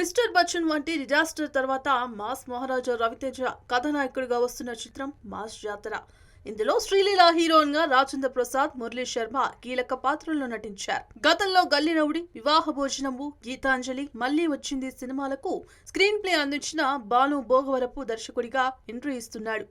Mister Bachchan వంటి disaster తర్వాత mass మహారాజా రవితేజ కథానాయకుడిగా వస్తున్న చిత్రం మాస్ జాతర. ఇందులో శ్రీలీల హీరోయిన్ గా రాజేంద్ర ప్రసాద్, మురళీ శర్మ కీలక పాత్రల్లో నటించారు. గతంలో గల్లి రౌడీ, వివాహ భోజనము, గీతాంజలి, మళ్లీ వచ్చింది సినిమాలకు స్క్రీన్ ప్లే అందించిన బాను భోగవరపు దర్శకుడిగా ఎంట్రీ ఇస్తున్నాడు.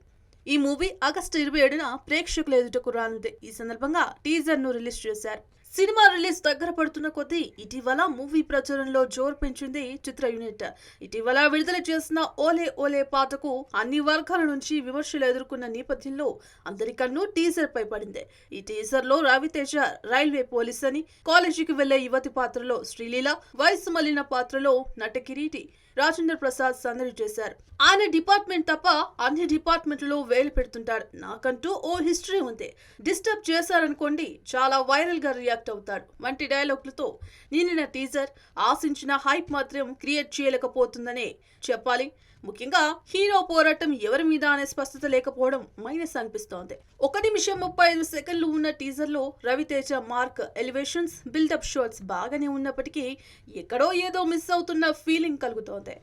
ఈ మూవీ ఆగస్టు 27న ప్రేక్షకుల ఎదుటకు రానుంది. ఈ సందర్భంగా టీజర్ ను రిలీజ్ చేశారు. సినిమా రిలీజ్ దగ్గర పడుతున్న కొద్దీ ఇటీవల మూవీ ప్రచారంలో జోరు పెంచింది చిత్ర యూనిట్. ఇటీవల విడుదల చేసిన ఓలే ఓలే పాటకు అన్ని వర్గాల నుంచి విమర్శలు ఎదుర్కొన్న నేపథ్యంలో అందరి కన్ను టీజర్ పై పడింది. ఈ టీజర్ లో రవితేజ రైల్వే పోలీస్ అని, కాలేజీకి వెళ్లే యువతి పాత్రలో శ్రీలీల, వయసు మళ్లిన పాత్రలో నట కిరీటి రాజేంద్ర ప్రసాద్ సందడి చేశారు. ఆయన డిపార్ట్మెంట్ తప్ప అన్ని డిపార్ట్మెంట్లో వేలు పెడుతుంటాడు. నాకంటూ ఓ హిస్టరీ ఉంది, డిస్టర్బ్ చేశారనుకోండి చాలా వైరల్ గా రియాక్ట్ అవుతాడు వంటి డైలాగులతో నిన్న టీజర్ ఆశించిన హైప్ మాత్రం క్రియేట్ చేయలేకపోతుందనే చెప్పాలి. ముఖ్యంగా హీరో పోరాటం ఎవరి మీద అనే స్పష్టత లేకపోవడం మైనస్ అనిపిస్తోంది. 1 నిమిషం 35 సెకండ్లు ఉన్న టీజర్ లో Raviteja mark, elevations, buildup shots బాగానే ఉన్నప్పటికీ ఎక్కడో ఏదో మిస్ అవుతున్న ఫీలింగ్ కలుగుతోంది.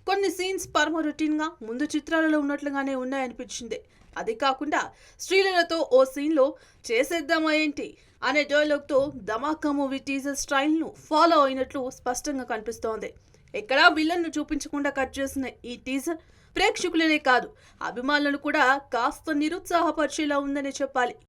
కొన్ని సీన్స్ పరమ రొటీన్ గా ముందు చిత్రాలలో ఉన్నట్లుగానే ఉన్నాయనిపించింది. అది కాకుండా శ్రీలీలతో ఓ సీన్ లో చేసేద్దామా ఏంటి అనే డైలాగ్ తో ధమాకా మూవీ టీజర్ స్టైల్ ను ఫాలో అయినట్లు స్పష్టంగా కనిపిస్తోంది. ఎక్కడా విలన్ ను చూపించకుండా కట్ చేసిన ఈ టీజర్ ప్రేక్షకులనే కాదు అభిమానులను కూడా కాస్త నిరుత్సాహపరిచేలా ఉందనే చెప్పాలి.